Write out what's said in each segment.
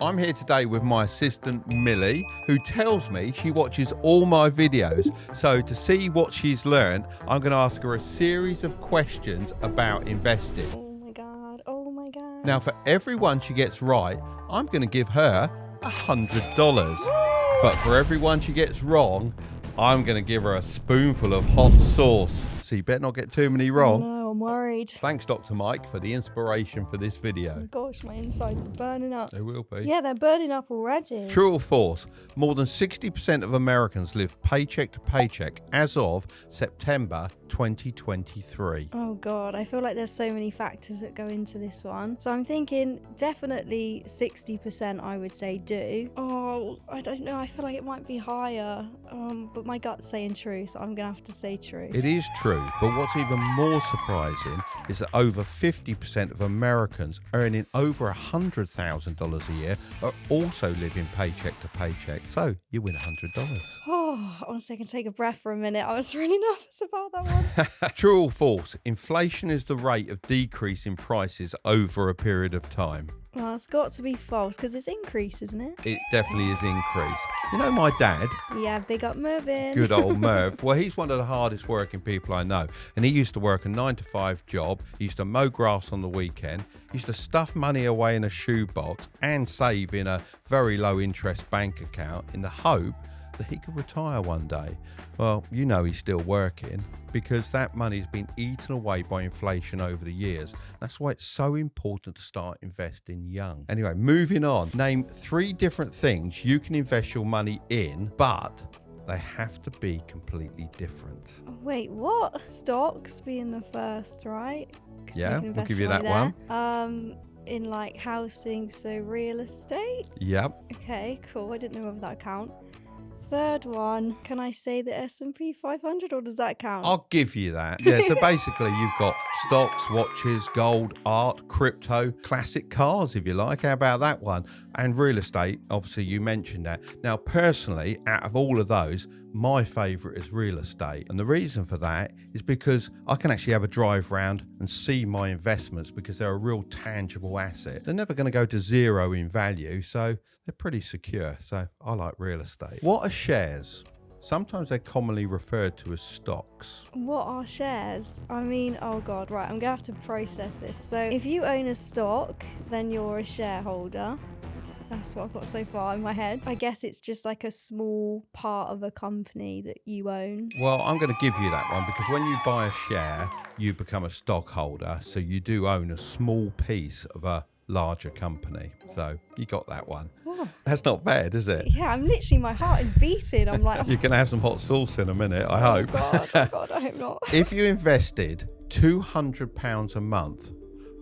I'm here today with my assistant Millie, who tells me she watches all my videos. So to see what she's learned, I'm going to ask her a series of questions about investing. Oh my god, oh my god. Now, for every one she gets right, I'm going to give her $100. But for every one she gets wrong, I'm going to give her a spoonful of hot sauce. So you better not get too many wrong. Oh no, I'm worried. Thanks, Dr. Mike, for the inspiration for this Oh video. gosh, my insides are burning up. They will be. Yeah, they're burning up already. True or false? More than 60% of Americans live paycheck to paycheck as of September 2023. Oh god, I feel like there's so many factors that go into this one. So I'm thinking definitely 60% I would say do. Oh, I don't know, I feel like it might be higher. But my gut's saying true, so I'm gonna have to say true. It is true, but what's even more surprising is that over 50% of Americans earning over $100,000 a year are also living paycheck to paycheck. So you win $100. Oh, honestly, I can take a breath for a minute. I was really nervous about that one. True or false? Inflation is the rate of decrease in prices over a period of time. Well, it's got to be false because it's increase, isn't it? It definitely is increased. You know my dad? Yeah, big up Mervin. Good old Merv. Well, he's one of the hardest working people I know. And he used to work a 9-to-5 job. He used to mow grass on the weekend. He used to stuff money away in a shoebox and save in a very low interest bank account in the hope that he could retire one day. Well, you know he's still working because that money's been eaten away by inflation over the years. That's why it's so important to start investing young. Anyway, moving on. Name 3 different things you can invest your money in, but they have to be completely different. Wait, what? Stocks being the first, right? 'Cause you Yeah, can we'll invest give you money that there. In like housing, so real estate. Yep. Okay, cool. I didn't know whether that would count. Third one, can I say the S&P 500 or does that count? I'll give you that. Yeah, so basically you've got stocks, watches, gold, art, crypto, classic cars if you like. How about that one? And real estate, obviously you mentioned that. Now personally, out of all of those, my favourite is real estate. And the reason for that is because I can actually have a drive around and see my investments because they're a real tangible asset. They're never going to go to zero in value, so they're pretty secure. So I like real estate. What are shares? Sometimes they're commonly referred to as stocks. What are shares? I mean, oh god, right, I'm gonna have to process this. So if you own a stock, then you're a shareholder. That's what I've got so far in my head. I guess it's just like a small part of a company that you own. Well, I'm going to give you that one because when you buy a share, you become a stockholder. So you do own a small piece of a larger company. So you got that one. Oh. That's not bad, is it? Yeah, I'm literally, my heart is beating. I'm like, You're going to have some hot sauce in a minute, I hope. oh god, I hope not. If you invested £200 a month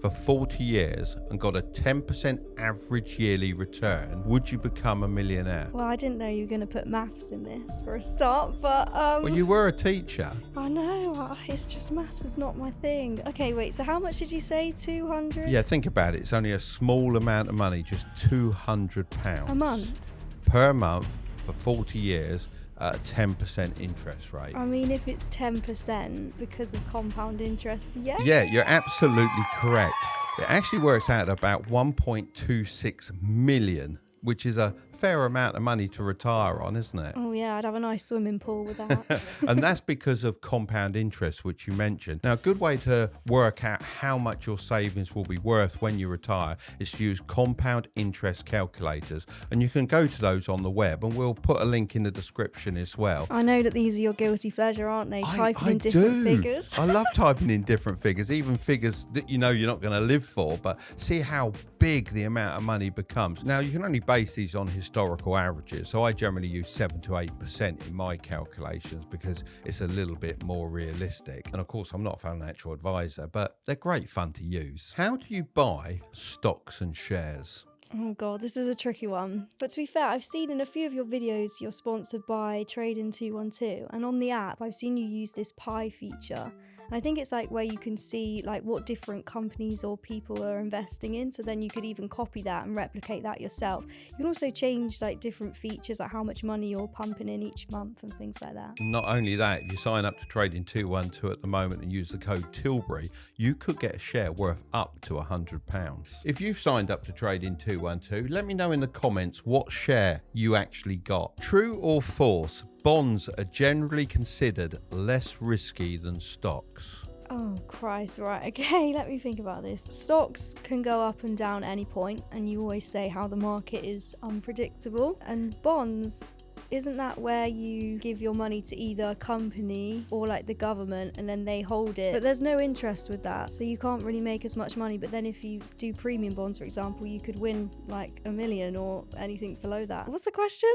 for 40 years and got a 10% average yearly return, would you become a millionaire? Well, I didn't know you were going to put maths in this for a start, but Well, you were a teacher. I know, it's just maths is not my thing. Okay, wait, so how much did you say? 200? Yeah, think about it. It's only a small amount of money, just £200. A month? Per month for 40 years at a 10% interest rate. I mean, if it's 10% because of compound interest, yeah? Yeah, you're absolutely correct. It actually works out at about 1.26 million, which is a fair amount of money to retire on, isn't it? Oh yeah, I'd have a nice swimming pool with that. And that's because of compound interest, which you mentioned. Now, a good way to work out how much your savings will be worth when you retire is to use compound interest calculators. And you can go to those on the web, and we'll put a link in the description as well. I know that these are your guilty pleasure, aren't they? Typing I in different do. figures. I love typing in different figures, even figures that you know you're not going to live for, but see how big the amount of money becomes. Now, you can only base these on historical averages, so I generally use 7 to 8% in my calculations because it's a little bit more realistic. And of course, I'm not a financial advisor, but they're great fun to use. How do you buy stocks and shares? Oh god, this is a tricky one. But to be fair, I've seen in a few of your videos you're sponsored by Trading212, and on the app I've seen you use this pie feature. And I think it's like where you can see like what different companies or people are investing in. So then you could even copy that and replicate that yourself. You can also change like different features, like how much money you're pumping in each month and things like that. Not only that, if you sign up to Trading 212 at the moment and use the code Tilbury, you could get a share worth up to £100. If you've signed up to Trading 212, let me know in the comments what share you actually got. True or false? Bonds are generally considered less risky than stocks. Oh, Christ, right, okay, let me think about this. Stocks can go up and down at any point, and you always say how the market is unpredictable. And bonds, isn't that where you give your money to either a company or like the government and then they hold it? But there's no interest with that, so you can't really make as much money. But then if you do premium bonds, for example, you could win like $1 million or anything below that. What's the question?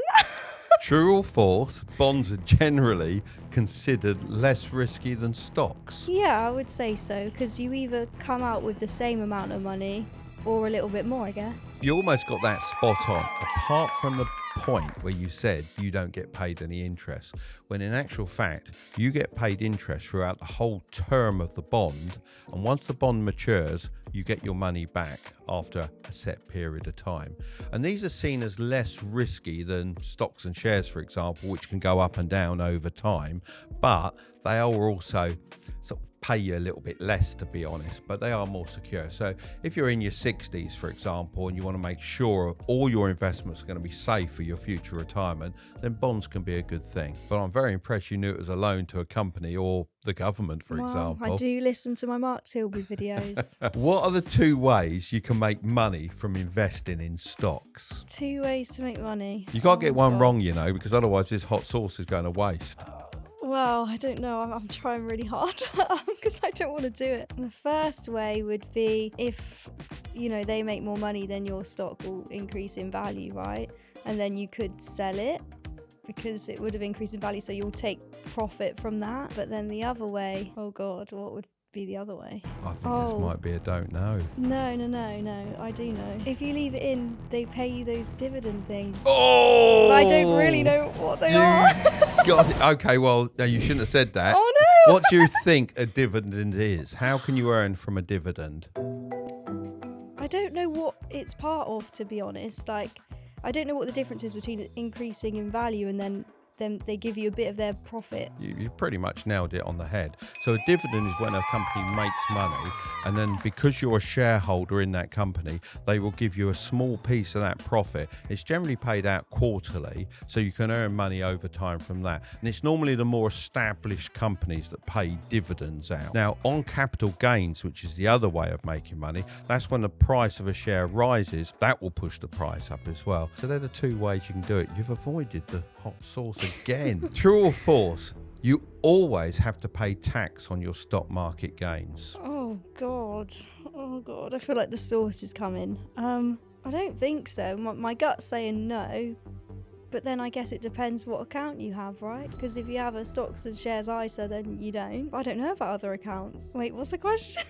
True or false? Bonds are generally considered less risky than stocks. Yeah, I would say so, because you either come out with the same amount of money or a little bit more, I guess. You almost got that spot on, apart from the point where you said you don't get paid any interest, when in actual fact you get paid interest throughout the whole term of the bond, and once the bond matures you get your money back after a set period of time. And these are seen as less risky than stocks and shares, for example, which can go up and down over time, but they are also sort of pay you a little bit less, to be honest, but they are more secure. So if you're in your 60s, for example, and you want to make sure all your investments are going to be safe for your future retirement, then bonds can be a good thing. But I'm very impressed you knew it was a loan to a company or the government, for example. I do listen to my Mark Tilbury videos. What are the 2 ways you can make money from investing in stocks? 2 ways to make money. You can't get one God. wrong, you know, because otherwise this hot sauce is going to waste. Well, I don't know. I'm trying really hard because I don't want to do it. The first way would be if, you know, they make more money, then your stock will increase in value, right? And then you could sell it because it would have increased in value. So you'll take profit from that. But then the other way, oh God, what would be the other way? I think this might be a don't know. No, I do know. If you leave it in, they pay you those dividend things. Oh! But I don't really know what they are. Got it. Okay, well, no, you shouldn't have said that. Oh no! What do you think a dividend is? How can you earn from a dividend? I don't know what it's part of, to be honest. Like, I don't know what the difference is between increasing in value and then they give you a bit of their profit. You pretty much nailed it on the head. So a dividend is when a company makes money, and then because you're a shareholder in that company, they will give you a small piece of that profit. It's generally paid out quarterly, so you can earn money over time from that. And it's normally the more established companies that pay dividends out. Now, on capital gains, which is the other way of making money, that's when the price of a share rises. That will push the price up as well. So they're the 2 ways you can do it. You've avoided the hot sauce again. True or false? You always have to pay tax on your stock market gains. Oh God, I feel like the sauce is coming. I don't think so. My gut's saying no, but then I guess it depends what account you have, right? Because if you have a stocks and shares ISA, then you don't. I don't know about other accounts. Wait, what's the question?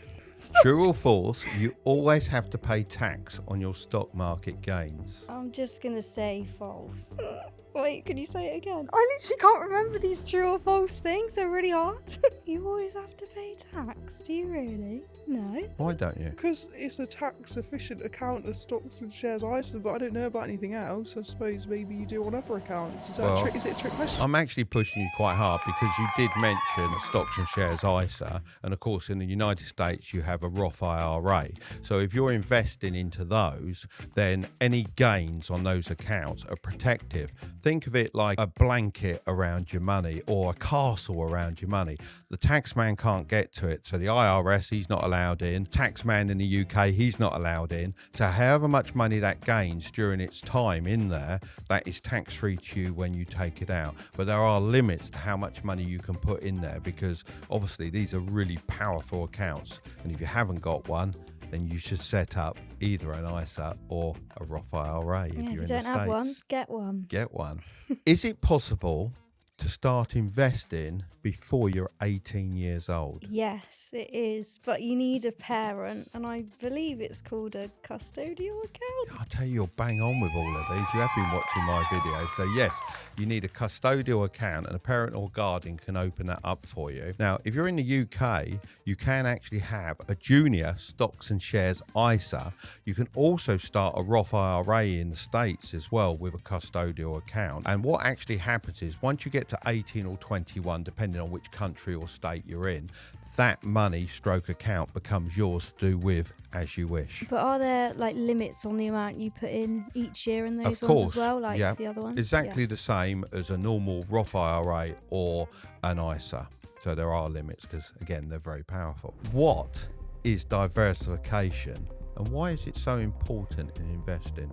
True or false? You always have to pay tax on your stock market gains. I'm just gonna say false. Wait, can you say it again? I literally can't remember these true or false things. They're really hard. You always have to pay tax. Do you really? No. Why don't you? Because it's a tax efficient account of stocks and shares ISA, but I don't know about anything else. I suppose maybe you do on other accounts. Is it a trick question? I'm actually pushing you quite hard because you did mention stocks and shares ISA, and of course in the United States you have a Roth IRA. So if you're investing into those, then any gains on those accounts are protective. Think of it like a blanket around your money or a castle around your money. The taxman can't get to it, so the IRS, he's not allowed in. Taxman in the UK, he's not allowed in. So however much money that gains during its time in there, that is tax-free to you when you take it out. But there are limits to how much money you can put in there because obviously these are really powerful accounts. And if you haven't got one, then you should set up either an ISA or a Roth IRA if you're in the States. If you don't have one, get one. Get one. Is it possible to start investing before you're 18 years old. Yes, it is. But you need a parent, and I believe it's called a custodial account. I tell you, you're bang on with all of these. You have been watching my videos. So yes, you need a custodial account, and a parent or guardian can open that up for you. Now, if you're in the UK, you can actually have a junior stocks and shares ISA. You can also start a Roth IRA in the States as well with a custodial account. And what actually happens is once you get to 18 or 21, depending on which country or state you're in, that money stroke account becomes yours to do with as you wish. But are there like limits on the amount you put in each year in those Of ones course, as well, like yeah. the other ones? Exactly the same as a normal Roth IRA or an ISA. So there are limits because, again, they're very powerful. What is diversification? And why is it so important in investing?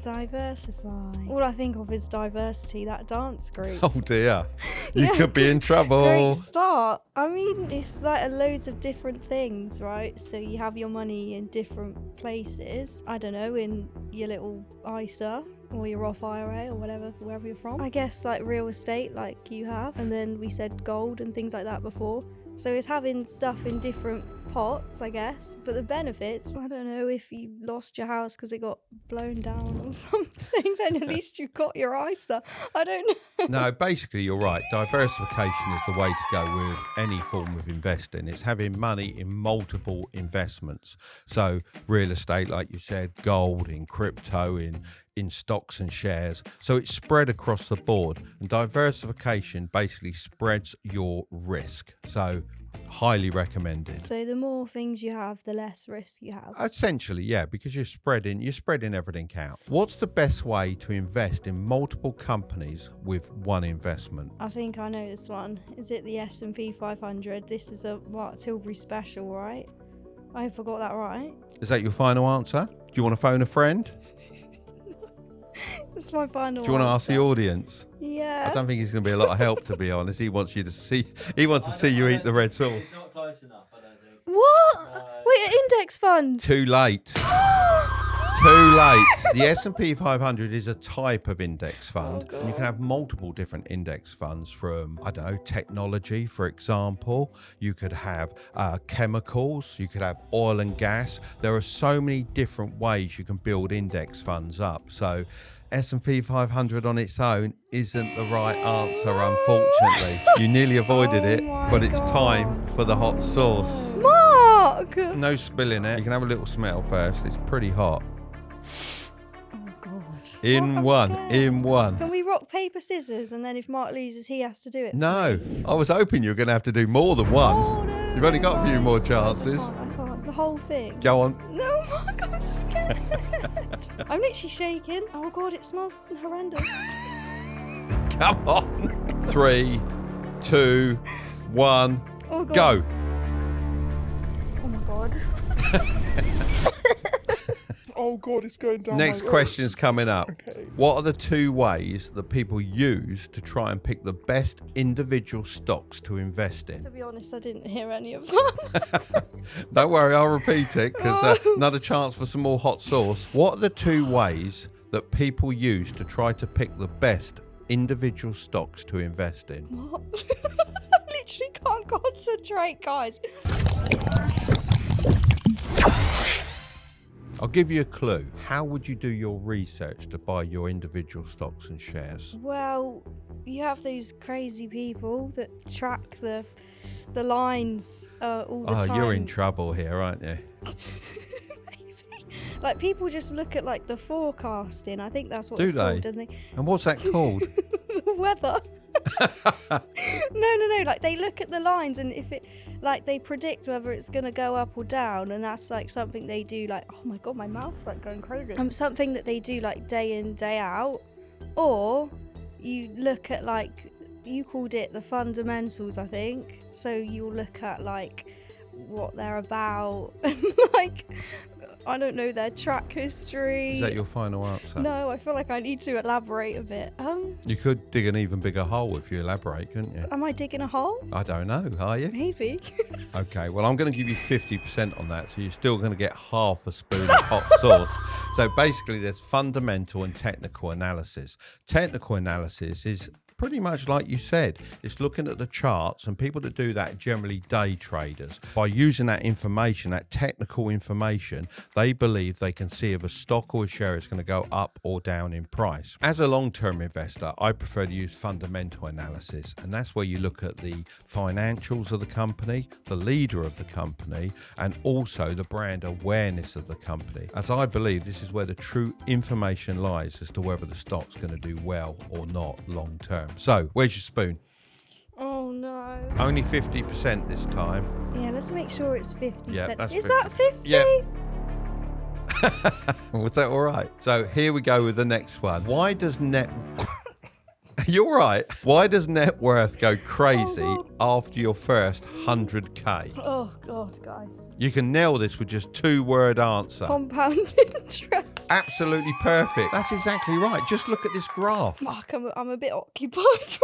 Diversify. All I think of is Diversity, that dance group. Oh dear, you Yeah, could be in trouble. Great start. I mean, it's like loads of different things, right? So you have your money in different places. I don't know, in your little ISA or your Roth IRA or whatever, wherever you're from. I guess like real estate, like you have. And then we said gold and things like that before. So it's having stuff in different pots, I guess. But the benefits, I don't know, if you lost your house because it got blown down or something, then at least you got your ISA. I don't know. No, basically you're right. Diversification is the way to go with any form of investing. It's having money in multiple investments. So real estate, like you said, gold, in crypto, in stocks and shares. So it's spread across the board. And diversification basically spreads your risk. So highly recommended. So the more things you have, the less risk you have. Essentially, yeah, because you're spreading everything out. What's the best way to invest in multiple companies with one investment? I think I know this one. Is it the S&P 500? This is a Tilbury special, right? I hope I got that right. Is that your final answer? Do you want to phone a friend? That's my final Do you want to ask the audience? Yeah. I don't think he's going to be a lot of help, to be honest. He wants you to see. He wants to see you eat the red sauce. It's not close enough, I don't think. What? Wait, an index fund? Too late. Too late. The S&P 500 is a type of index fund. Oh, And you can have multiple different index funds from, I don't know, technology, for example. You could have chemicals. You could have oil and gas. There are so many different ways you can build index funds up. So S&P 500 on its own isn't the right answer, unfortunately. You nearly avoided it, my but it's time God. for the hot sauce. Mark! No spilling it. You can have a little smell first. It's pretty hot. Oh, God. In Mark, I'm one. scared. In one. Can we rock, paper, scissors, and then if Mark loses, he has to do it? No, I was hoping you were going to have to do more than once. Oh, no. You've only got a few more guys, chances. I can't. The whole thing. Go on. No, Mark, I'm scared. I'm literally shaking. Oh, God, it smells horrendous. Come on. 3, 2, 1, Oh, God. go. Oh, my God. Oh God, it's going down. Next my question's coming up. Okay. What are the 2 ways that people use to try and pick the best individual stocks to invest in? To be honest, I didn't hear any of them. Don't worry, I'll repeat it because another chance for some more hot sauce. What are the 2 ways that people use to try to pick the best individual stocks to invest in? What? I literally can't concentrate, guys. I'll give you a clue. How would you do your research to buy your individual stocks and shares? Well, you have these crazy people that track the lines all the time. Oh, you're in trouble here, aren't you? Like, people just look at like the forecasting. I think that's what Do it's they? called, and And what's that called? the weather. No. Like, they look at the lines, and if it, like, they predict whether it's gonna go up or down, and that's like something they do. Like, oh my God, my mouth's like going crazy. Something that they do like day in, day out, or you look at, like, you called it the fundamentals, I think. So you'll look at like what they're about, and like, I don't know, their track history. Is that your final answer? No, I feel like I need to elaborate a bit. You could dig an even bigger hole if you elaborate, couldn't you? Am I digging a hole? I don't know, are you? Maybe. Okay, well, I'm going to give you 50% on that, so you're still going to get half a spoon of hot sauce. So basically, there's fundamental and technical analysis. Technical analysis is pretty much like you said. It's looking at the charts, and people that do that are generally day traders. By using that information, that technical information, they believe they can see if a stock or a share is going to go up or down in price. As a long-term investor, I prefer to use fundamental analysis, and that's where you look at the financials of the company, the leader of the company, and also the brand awareness of the company. As I believe this is where the true information lies as to whether the stock's going to do well or not long term. So, where's your spoon? Oh no. Only 50% this time. Yeah, let's make sure it's 50%. Yeah, that's Is 50. that 50? Yeah. Was that all right? So here we go with the next one. Why does You're right. Why does net worth go crazy Oh, after your first 100k? Oh god, guys. You can nail this with just 2-word answer. Compound interest. Absolutely perfect. That's exactly right. Just look at this graph. Mark, I'm a bit occupied right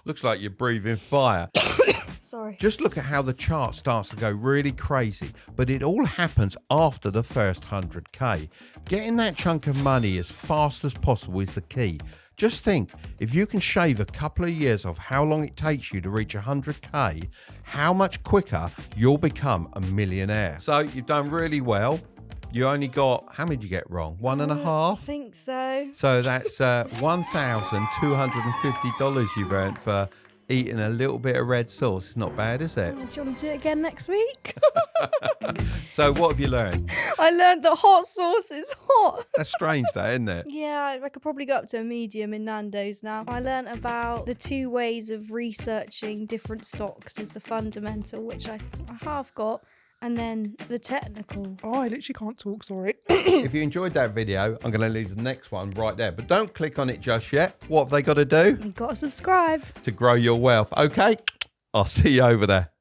Looks like you're breathing fire. now. Sorry. Just look at how the chart starts to go really crazy, but it all happens after the first 100k. Getting that chunk of money as fast as possible is the key. Just think, if you can shave a couple of years off how long it takes you to reach 100k, how much quicker you'll become a millionaire. So you've done really well. You only got, how many did you get wrong? One and a I half? think so. So that's $1,250 you've earned for eating a little bit of red sauce. It's not bad, is it? Do you want me to do it again next week? So what have you learned? I learned that hot sauce is hot. That's strange, that, isn't it? Yeah, I could probably go up to a medium in Nando's now. I learned about the 2 ways of researching different stocks is the fundamental, which I have got, and then the technical. Oh, I literally can't talk, sorry. If you enjoyed that video, I'm going to leave the next one right there. But don't click on it just yet. What have they got to do You got to subscribe. to grow your wealth? Okay, I'll see you over there.